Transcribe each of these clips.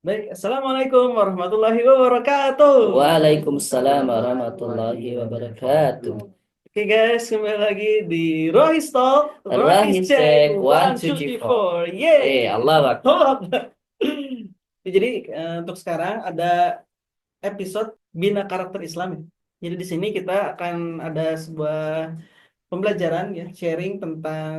Baik, Assalamualaikum warahmatullahi wabarakatuh. Waalaikumsalam warahmatullahi wabarakatuh. Oke guys, kembali lagi di Rohis Talk, Rohis Rahis Check, check one one, two two, three three, four. four, yeay. Allah Akbar. Oh, jadi untuk sekarang ada episode Bina Karakter Islam, ya. Jadi di sini kita akan ada sebuah pembelajaran, ya, sharing tentang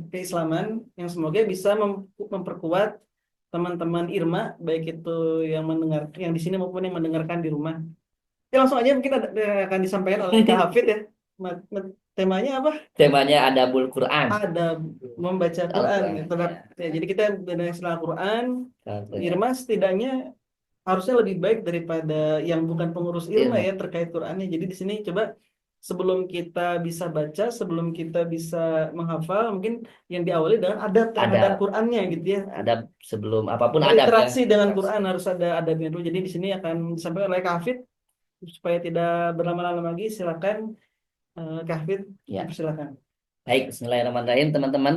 keislaman yang semoga bisa memperkuat teman-teman Irma, baik itu yang mendengar yang di sini maupun yang mendengarkan di rumah. Ya, langsung aja mungkin akan disampaikan oleh Kak Hafid, ya. Temanya apa? Temanya Adabul Quran. Ada membaca Quran, ya. Al-Quran. Ya. Ya, jadi kita belajar istilah Quran. Contohnya. Irma setidaknya harusnya lebih baik daripada yang bukan pengurus Irma, Ilmu. ya, terkait Qurannya. Jadi di sini coba sebelum kita bisa baca, sebelum kita bisa menghafal, mungkin yang diawali dengan adab terhadap Adab. Qurannya, gitu, ya. Adab sebelum apapun adab ya. Berinteraksi dengan Interaksi. Quran harus ada adabnya dulu. Jadi di sini akan disampaikan oleh Kak Hafid. Supaya tidak berlama-lama lagi, silakan Kak Hafid, Ya. silakan. Baik, Bismillahirrahmanirrahim teman-teman.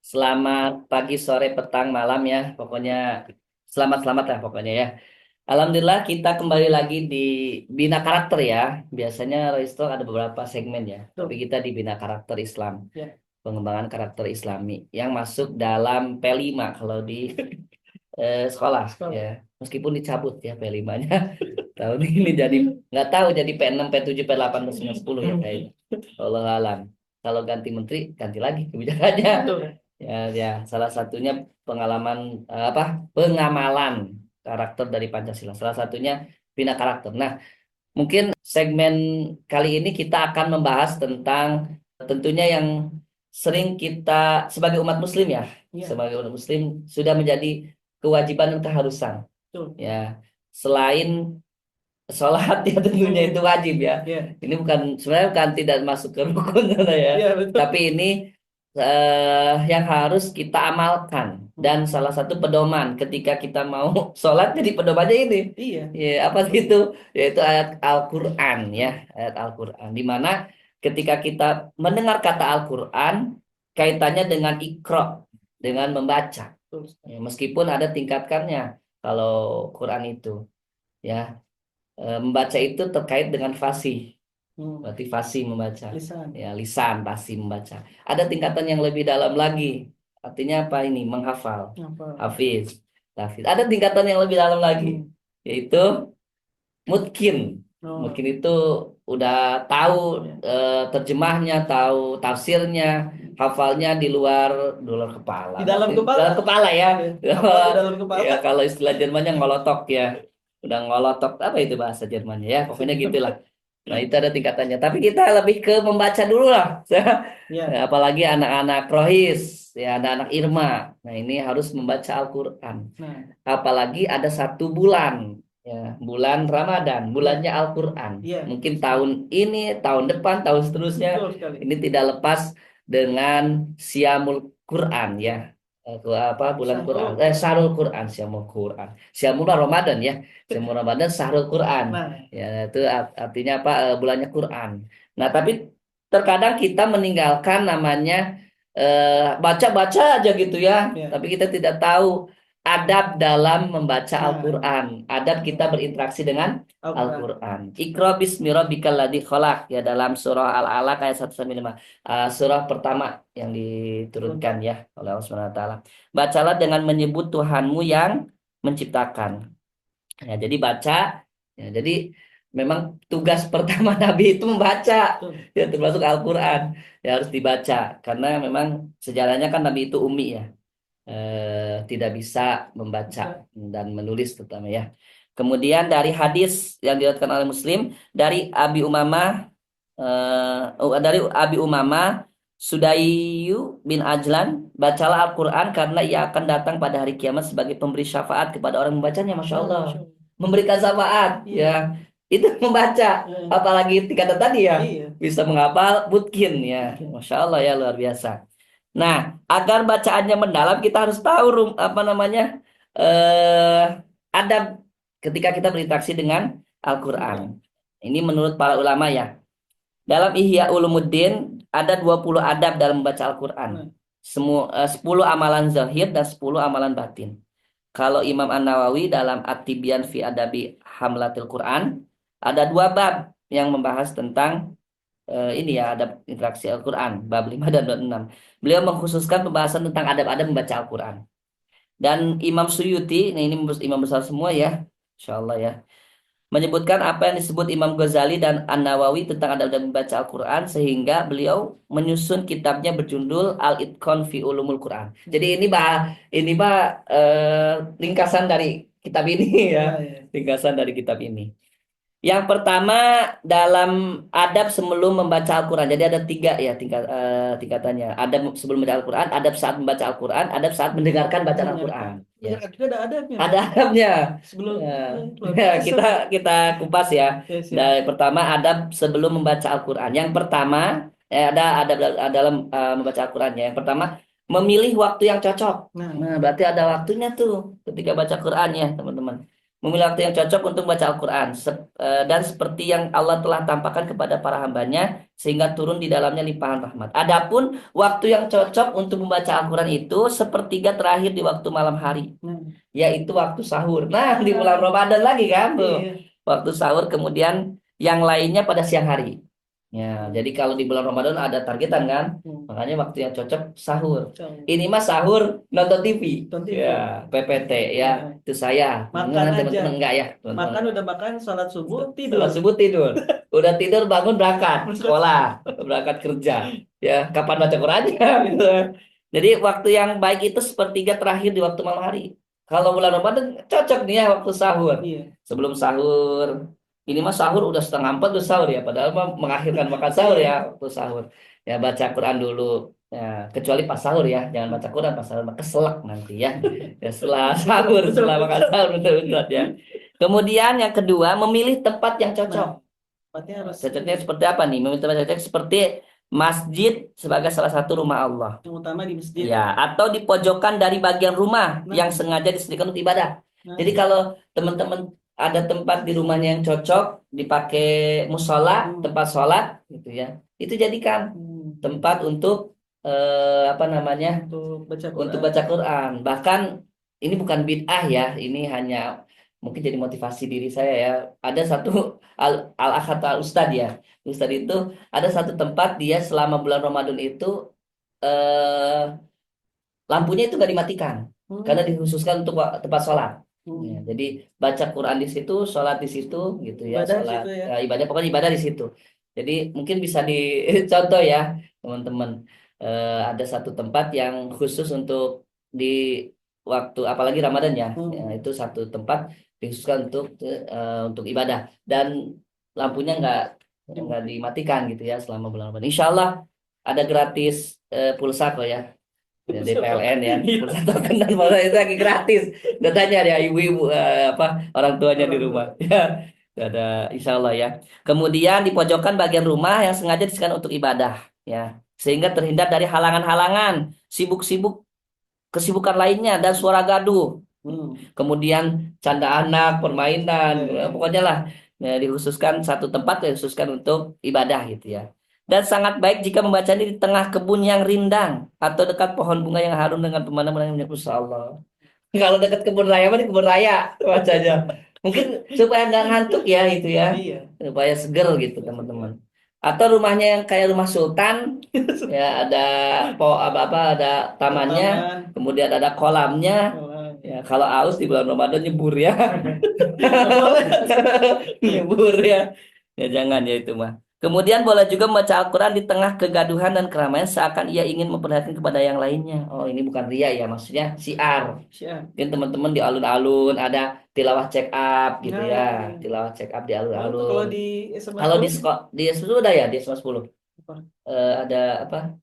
Selamat pagi, sore, petang, malam ya. Pokoknya selamat-selamat lah pokoknya ya. Alhamdulillah kita kembali lagi di Bina Karakter ya. Biasanya Roysto ada beberapa segmen ya. Tapi Tuh, kita di Bina Karakter Islam. ya. Pengembangan karakter Islami yang masuk dalam P5 kalau di sekolah ya. Sekolah. Meskipun dicabut ya P5-nya tahun ini jadi nggak tahu jadi P6, P7, P8, P9, 10 ya kayaknya. Allah alam. Kalau ganti menteri ganti lagi kebijakannya. Betul. Ya, ya, salah satunya pengalaman pengamalan karakter dari Pancasila. Salah satunya bina karakter. Nah, mungkin segmen kali ini kita akan membahas tentang tentunya yang sering kita sebagai umat muslim ya, Iya, sebagai umat muslim sudah menjadi kewajiban dan keharusan betul. ya. Selain sholat ya tentunya itu wajib ya. Iya, Ini bukan sebenarnya bukan tidak masuk ke rukun ya. iya, betul. Tapi ini yang harus kita amalkan dan salah satu pedoman ketika kita mau sholat jadi pedomannya ini. Iya, Ya, apa gitu? Yaitu ayat Al-Qur'an ya, ayat Al-Qur'an di mana ketika kita mendengar kata Al-Qur'an kaitannya dengan ikro, dengan membaca. betul. Ya, meskipun ada tingkatkannya kalau Quran itu ya. Membaca itu terkait dengan fasih, Hmm, berarti fasih membaca. lisan. Ya, lisan fasih membaca. Ada tingkatan yang lebih dalam lagi. Artinya apa ini? Menghafal. Apa? Hafiz. Hafiz. Ada tingkatan yang lebih dalam lagi, Hmm. yaitu mutkin. Oh, Mungkin itu udah tahu ya. terjemahnya, tahu tafsirnya, hafalnya di luar kepala. Di dalam Berarti di kepala. dalam kepala ya. Ya. Apa di dalam kepala? Ya kalau istilah Jermannya ngolotok ya. Udah ngolotok apa itu bahasa Jermannya ya. Pokoknya gitulah. Nah, itu ada tingkatannya. Tapi kita lebih ke membaca dulu lah. Ya. Apalagi anak-anak Rohis, ya anak-anak Irma. Nah, ini harus membaca Al-Qur'an. Nah, Apalagi ada satu bulan, ya, bulan Ramadan, ya. bulannya Al-Qur'an. Iya, Mungkin tahun ini, tahun depan, tahun seterusnya, betul sekali. ini tidak lepas dengan Siamul Quran, ya. Apa bulan Quran? Syahrul Quran. Syahrul Quran, Siamul Quran. Siamul Ramadan ya. Siamul Ramadan, Syahrul Quran. Nah, Ya, itu artinya apa? Bulannya Quran. Nah, tapi terkadang kita meninggalkan namanya baca-baca aja gitu ya. ya. Tapi kita tidak tahu adab dalam membaca Nah, Al-Quran. Adab kita berinteraksi dengan Al-Quran. Al-Quran. Iqra bismi rabbikal ladzi khalaq ya dalam surah Al-Alaq ayat 1-5. Surah pertama yang diturunkan Betul. ya oleh Allah Subhanahu wa taala. Bacalah dengan menyebut Tuhanmu yang menciptakan. Ya, jadi baca ya, jadi memang tugas pertama Nabi itu membaca Betul. ya termasuk Al-Quran ya harus dibaca karena memang sejarahnya kan Nabi itu ummi ya tidak bisa membaca Bisa. dan menulis terutama ya. Kemudian dari hadis yang diriwayatkan oleh Muslim dari Abi Umamah dari Abi Umamah Sudaiyu bin Ajlan, bacalah Al-Quran karena ia akan datang pada hari kiamat sebagai pemberi syafaat kepada orang yang membacanya. Masya Nah, Allah, Masya Allah. memberikan syafaat Iya. ya itu membaca, Eh, apalagi tingkatan tadi ya iya. bisa menghafal mungkin ya. Mungkin. Masya Allah ya luar biasa. Nah, agar bacaannya mendalam kita harus tahu apa namanya eh adab ketika kita berinteraksi dengan Al-Quran. Al-Quran. Ini menurut para ulama ya. Dalam Ihya Ulumuddin ada 20 adab dalam membaca Al-Quran. Nah, Semua 10 amalan zahir dan 10 amalan batin. kalau Imam An-Nawawi dalam At-Tibyan fi Adabi Hamlatil Quran ada 2 bab yang membahas tentang ini ya, adab interaksi Al-Quran, bab 5 dan bab 6. Beliau mengkhususkan pembahasan tentang adab-adab membaca Al-Quran. Dan Imam Suyuti, nah ini imam besar semua ya, Insya Allah ya, menyebutkan apa yang disebut Imam Ghazali dan An-Nawawi tentang adab-adab membaca Al-Quran, sehingga beliau menyusun kitabnya berjudul Al-Itqan fi Ulumul Quran. Jadi ini ringkasan dari kitab ini ya, ringkasan dari kitab ini. Yang pertama dalam adab sebelum membaca Al-Quran. Jadi ada 3 ya tingkatannya. Adab sebelum membaca Al-Quran, adab saat membaca Al-Quran, adab saat mendengarkan bacaan Al-Quran. Ya. Juga ada adabnya. Ada adabnya. Sebelum Kita kupas ya. Ya, siap. Dari pertama adab sebelum membaca Al-Quran. Yang pertama ada adab dalam membaca Al-Quran ya. Yang pertama memilih waktu yang cocok. Nah, berarti ada waktunya tuh ketika baca Quran ya, teman-teman. Memilih waktu yang cocok untuk baca Al-Quran. Dan seperti yang Allah telah tampakkan kepada para hambanya, sehingga turun di dalamnya limpahan rahmat. Adapun waktu yang cocok untuk membaca Al-Quran itu sepertiga terakhir di waktu malam hari, yaitu waktu sahur. Nah, di bulan Ramadan lagi kan tuh. Waktu sahur, kemudian yang lainnya pada siang hari. Ya, jadi kalau di bulan Ramadan ada targetan kan, makanya waktu yang cocok sahur. Ini mah sahur nonton TV, ya PPT ya, itu saya. Makan teman-teman enggak ya? Udah makan, sholat subuh tidur. Sholat subuh tidur, udah tidur bangun berangkat sekolah, berangkat kerja. Ya, kapan baca Qurannya gitu. Jadi waktu yang baik itu sepertiga terakhir di waktu malam hari. Kalau bulan Ramadan cocok nih ya waktu sahur. Sebelum sahur. Ini mah sahur udah 3:30 udah sahur ya. Padahal mah mengakhirkan makan sahur ya waktu sahur. Ya baca Quran dulu. Ya, kecuali pas sahur ya. Jangan baca Quran pas sahur. Keselak nanti ya. Ya setelah sahur, setelah makan sahur betul-betul ya. Kemudian yang kedua, memilih tempat yang cocok. Cocoknya seperti apa nih? Memilih tempat cocok seperti masjid sebagai salah satu rumah Allah. Yang utama di masjid. Ya, atau di pojokan dari bagian rumah yang sengaja disediakan untuk ibadah. Jadi kalau teman-teman ada tempat di rumahnya yang cocok dipakai musola, tempat sholat gitu ya. Itu jadikan tempat untuk untuk baca Quran. Bahkan ini bukan bid'ah ya, ini hanya mungkin jadi motivasi diri saya ya. Ada satu al-akhat al-ustad ya. Ustad itu ada satu tempat dia selama bulan Ramadan itu lampunya itu nggak dimatikan karena dikhususkan untuk tempat sholat. Ya, jadi baca Quran di situ, sholat di situ, gitu ya. Sholat, ibadah pokoknya ibadah di situ. Jadi mungkin bisa dicontoh ya teman-teman. Ada satu tempat yang khusus untuk di waktu apalagi Ramadan ya. Ya, itu satu tempat dikhususkan untuk ibadah dan lampunya nggak dimatikan gitu ya selama bulan Ramadan. Insya Allah ada gratis pulsa kok ya. Dari PLN ya, pulsa token dan pulsa itu lagi gratis. Datanya ya ibu-ibu orang tuanya di rumah. Ya, ada insya Allah ya. Kemudian di pojokan bagian rumah yang sengaja disediakan untuk ibadah, ya, sehingga terhindar dari halangan-halangan, sibuk-sibuk, kesibukan lainnya dan suara gaduh. Kemudian canda anak, permainan, pokoknya lah. Ya, dikhususkan satu tempat dikhususkan untuk ibadah gitu ya. Dan sangat baik jika membacanya di tengah kebun yang rindang atau dekat pohon bunga yang harum dengan pemandangan yang Masya Allah. Kalau dekat kebun raya di kebun raya bacanya. Mungkin supaya nggak ngantuk ya itu ya. Supaya seger gitu teman-teman. Atau rumahnya yang kayak rumah sultan ya ada ada tamannya, kemudian ada kolamnya. Ya, kalau aus di bulan Ramadan nyebur ya. Nyebur ya. Ya jangan ya itu mah. Kemudian boleh juga membaca Al-Quran di tengah kegaduhan dan keramaian seakan ia ingin memperlihatkan kepada yang lainnya. Oh ini bukan ria ya, maksudnya siar. Mungkin teman-teman di alun-alun ada tilawah check up gitu ya. Tilawah check up di alun-alun. Kalau di SMA sudah ya, di SMA 10. Ada apa?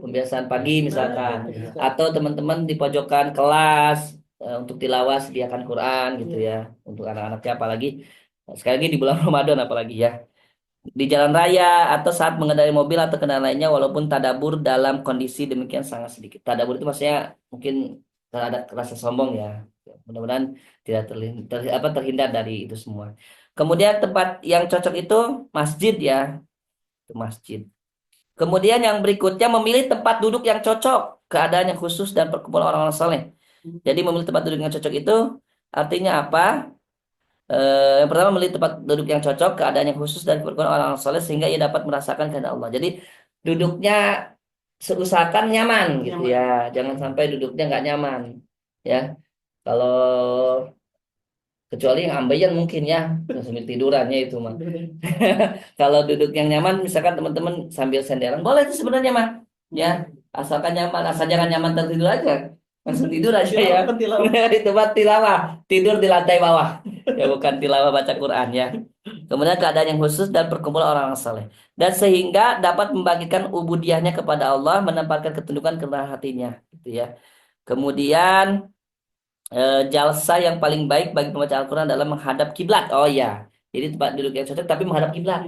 Pembiasaan pagi misalkan. Atau teman-teman di pojokan kelas untuk tilawah sediakan Quran gitu ya. Untuk anak-anaknya apalagi sekali lagi di bulan Ramadan apalagi ya. Di jalan raya atau saat mengendarai mobil atau kendaraan lainnya walaupun tadabur dalam kondisi demikian sangat sedikit. Tadabur itu maksudnya mungkin ada rasa sombong ya. Mudah-mudahan tidak terhindar dari itu semua. Kemudian tempat yang cocok itu masjid ya. Itu masjid. Kemudian yang berikutnya memilih tempat duduk yang cocok, keadaan yang khusus dan perkumpulan orang-orang saleh. Jadi memilih tempat duduk yang cocok itu artinya apa? Yang pertama memilih tempat duduk yang cocok, keadaan yang khusus dan keperluan orang soleh sehingga ia dapat merasakan kehendak Allah. Jadi duduknya seusahakan nyaman gitu Nyaman. ya, jangan sampai duduknya nggak nyaman ya. Kalau kecuali yang ambeien mungkin ya, sambil tidurannya itu mah. Kalau duduk yang nyaman, misalkan teman-teman sambil senderan, boleh itu sebenarnya mah ya, asalkan nyaman, asal jangan nyaman tertidur aja, langsung tidur aja ya. Tilawah, tilawah. Itu mah tilawah, tidur di lantai bawah ya, bukan tilawah baca Quran ya. Kemudian keadaan yang khusus dan perkumpulan orang-orang saleh. Dan sehingga dapat membagikan ubudiyahnya kepada Allah, menempatkan ketundukan ke dalam hatinya. Gitu ya. Kemudian jalsa yang paling baik bagi pembaca Al-Quran adalah menghadap kiblat. Oh ya, jadi tempat duduk yang cocok tapi menghadap kiblat.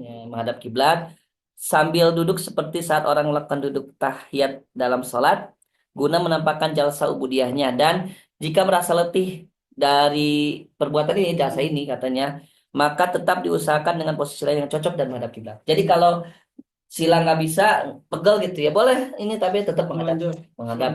Ya, menghadap kiblat sambil duduk seperti saat orang melakukan duduk tahiyat dalam sholat, guna menampakkan jalsa ubudiyahnya. Dan jika merasa letih dari perbuatan ini, jalsa ini katanya, maka tetap diusahakan dengan posisi lain yang cocok dan menghadap kiblat. Jadi kalau sila nggak bisa pegel gitu ya boleh ini tapi tetap menghadap menghadap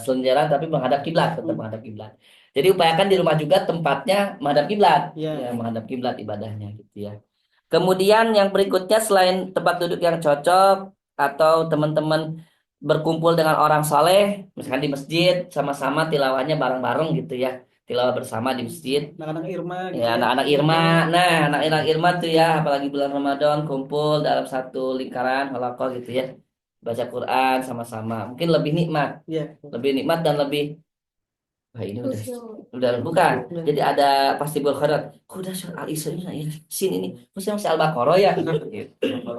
selenjaran tapi menghadap kiblat, tetap menghadap kiblat. Jadi upayakan di rumah juga tempatnya menghadap kiblat Ya. ya, menghadap kiblat ibadahnya gitu ya. Kemudian yang berikutnya selain tempat duduk yang cocok atau teman-teman berkumpul dengan orang saleh misalkan di masjid sama-sama tilawahnya bareng-bareng gitu ya, tilawah bersama di masjid. Anak-anak Irma gitu Ya, ya. anak-anak Irma. Nah, anak-anak Irma tuh ya, apalagi bulan Ramadan kumpul dalam satu lingkaran halaqah gitu ya. Baca Quran sama-sama. Mungkin lebih nikmat, Iya. lebih nikmat dan lebih wah ini udah bukan. Udah. Jadi ada pasti berkhairat. Udah surat Al-Isra ini sini ini. Masih Al-Baqarah ya. Gitu.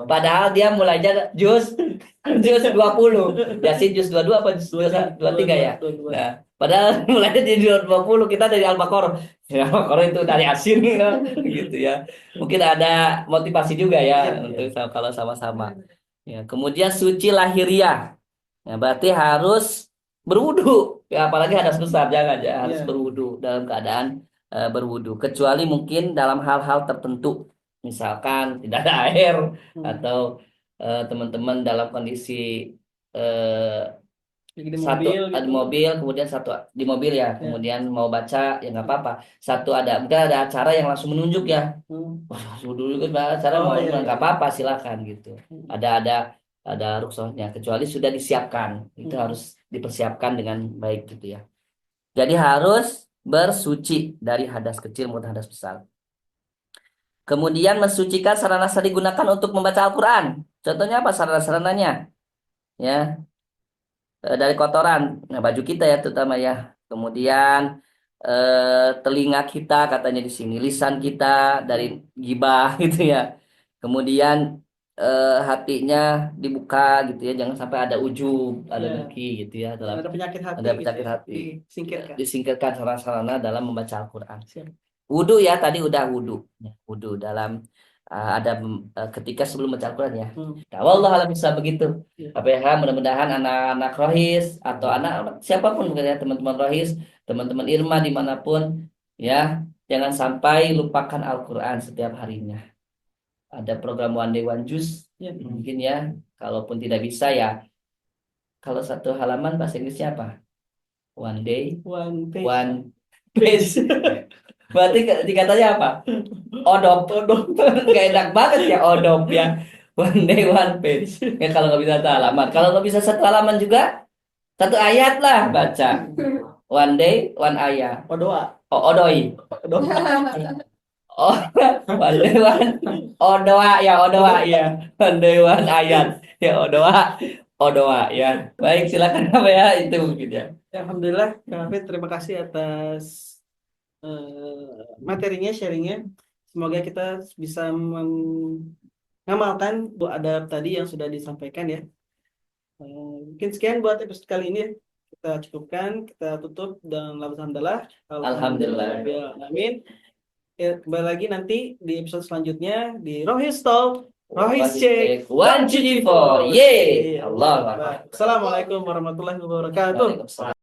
Padahal dia mulainya juz 20. Yasin juz 22 apa juz 23 ya. Nah, padahal mulainya di 20 kita dari Al-Baqarah. Ya, Al-Baqarah itu dari Yasin gitu ya. Mungkin ada motivasi juga ya untuk kalau sama-sama. Ya, kemudian suci lahiriah. Ya, berarti harus berwudu. Ya, apalagi hadas besar jangan ya harus Iya. berwudu dalam keadaan berwudu. Kecuali mungkin dalam hal-hal tertentu, misalkan tidak ada air atau teman-teman dalam kondisi eh, Lagi di satu mobil ada gitu. mobil, kemudian satu di mobil ya, kemudian mau baca ya nggak apa-apa. Satu ada mungkin ada acara yang langsung menunjuk ya. Wah, dulu kan acara Oh mau iya, nggak iya. apa-apa silakan gitu. Ada rukhsahnya kecuali sudah disiapkan. Itu harus dipersiapkan dengan baik gitu ya. Jadi harus bersuci dari hadas kecil maupun hadas besar. Kemudian mensucikan sarana-sarana digunakan untuk membaca Al-Quran. Contohnya apa sarana-sarananya? Ya, dari kotoran, nah baju kita ya terutama ya. Kemudian telinga kita katanya di sini, lisan kita dari gibah gitu ya. Kemudian hatinya dibuka gitu ya, jangan sampai ada ujub, ada Iya. dengki gitu ya dalam Ada penyakit hati ada gitu penyakit ya. hati. Disingkirkan. Disingkirkan sarana-sarana dalam membaca Al-Quran. Siap. Wudu ya tadi udah wudu. Ya, wudu dalam ada ketika sebelum baca Al-Quran ya. Nah, wallah alam bisa begitu. Iya. KPH mudah-mudahan anak-anak Rohis atau anak siapapun mungkin ya teman-teman Rohis, teman-teman Irma dimanapun ya jangan sampai lupakan Al-Quran setiap harinya. Ada program One Day One Juice Iya. mungkin ya. Kalaupun tidak bisa ya kalau satu halaman bahasa Inggrisnya apa? One day One page. one page. Berarti dikatanya apa? Odop. Gak enak banget ya odop ya. One day one page. Ya kalau nggak bisa satu halaman. Kalau nggak bisa satu halaman juga satu ayat lah baca. One day one ayat. Odoa. Oh, odoi. Oh, one day one. Odoa ya odoa ya. One day one ayat. Ya odoa. Odoa ya. Baik silakan apa ya itu mungkin ya. Ya, Alhamdulillah, Kak Hafid, terima kasih atas materinya, sharingnya. Semoga kita bisa mengamalkan buat adab tadi yang sudah disampaikan ya. Mungkin sekian buat episode kali ini ya. Kita cukupkan, kita tutup dengan alhamdulillah. Alhamdulillah. Amin. Ya, kembali lagi nanti di episode selanjutnya di Rohis Talk, Rohis Check, 1, 2, 3, 4. Yeay. Allah. Assalamualaikum warahmatullahi wabarakatuh. Waalaikumsalam.